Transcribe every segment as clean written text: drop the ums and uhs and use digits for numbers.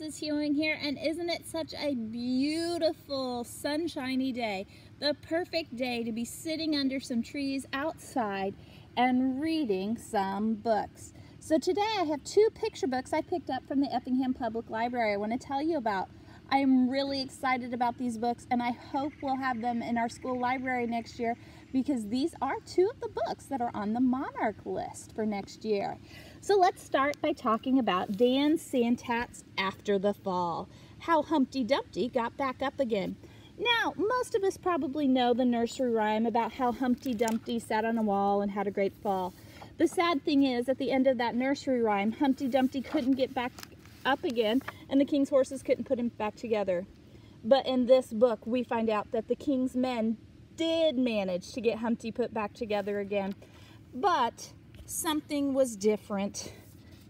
Mrs. Hewing here, and isn't it such a beautiful sunshiny day? The perfect day to be sitting under some trees outside and reading some books. So today I have two picture books I picked up from the Effingham Public Library I want to tell you about. I am really excited about these books, and I hope we'll have them in our school library next year because these are two of the books that are on the Monarch list for next year. So let's start by talking about Dan Santat's After the Fall, how Humpty Dumpty got back up again. Now, most of us probably know the nursery rhyme about how Humpty Dumpty sat on a wall and had a great fall. The sad thing is, at the end of that nursery rhyme, Humpty Dumpty couldn't get back up again, and the king's horses couldn't put him back together. But in this book, we find out that the king's men did manage to get Humpty put back together again. But something was different.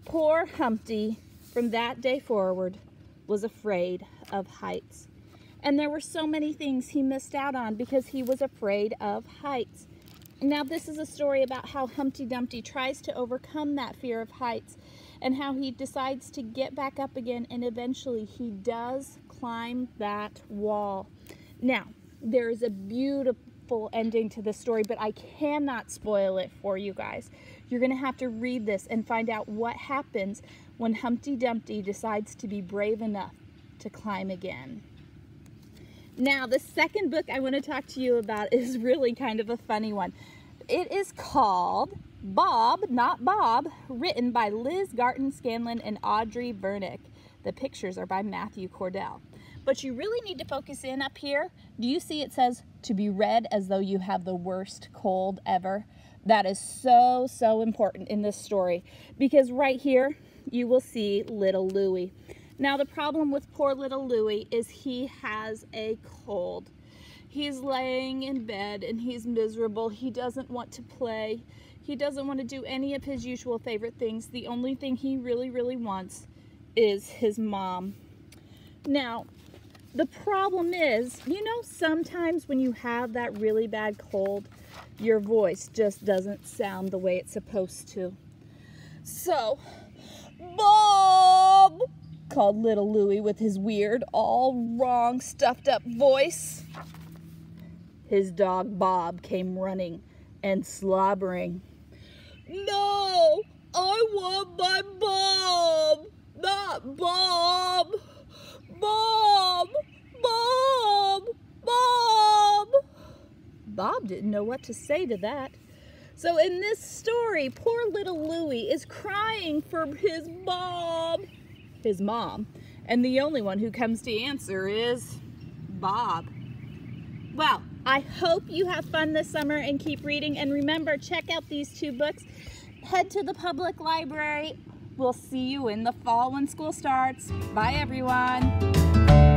Poor Humpty, from that day forward, was afraid of heights. And there were so many things he missed out on because he was afraid of heights. Now, this is a story about how Humpty Dumpty tries to overcome that fear of heights and how he decides to get back up again, and eventually he does climb that wall. Now, there is a beautiful ending to the story, but I cannot spoil it for you guys. You're going to have to read this and find out what happens when Humpty Dumpty decides to be brave enough to climb again. Now, the second book I want to talk to you about is really kind of a funny one. It is called Bob, Not Bob, written by Liz Garton Scanlon and Audrey Vernick. The pictures are by Matthew Cordell. But you really need to focus in up here. Do you see it says, to be read as though you have the worst cold ever? That is so, so important in this story, because right here you will see little Louie. Now, the problem with poor little Louie is he has a cold. He's laying in bed and he's miserable. He doesn't want to play. He doesn't want to do any of his usual favorite things. The only thing he really wants is his mom. Now, the problem is, you know, sometimes when you have that really bad cold, your voice just doesn't sound the way it's supposed to. So, Bob, called little Louie with his weird, all wrong, stuffed up voice. His dog Bob came running and slobbering. No, I want my Bob, not Bob. Bob, Bob, Bob. Bob didn't know what to say to that. So in this story, poor little Louie is crying for his Bob, his mom, and the only one who comes to answer is Bob. Well, I hope you have fun this summer and keep reading, and remember, check out these two books. Head to the public library. We'll see you in the fall when school starts. Bye, everyone.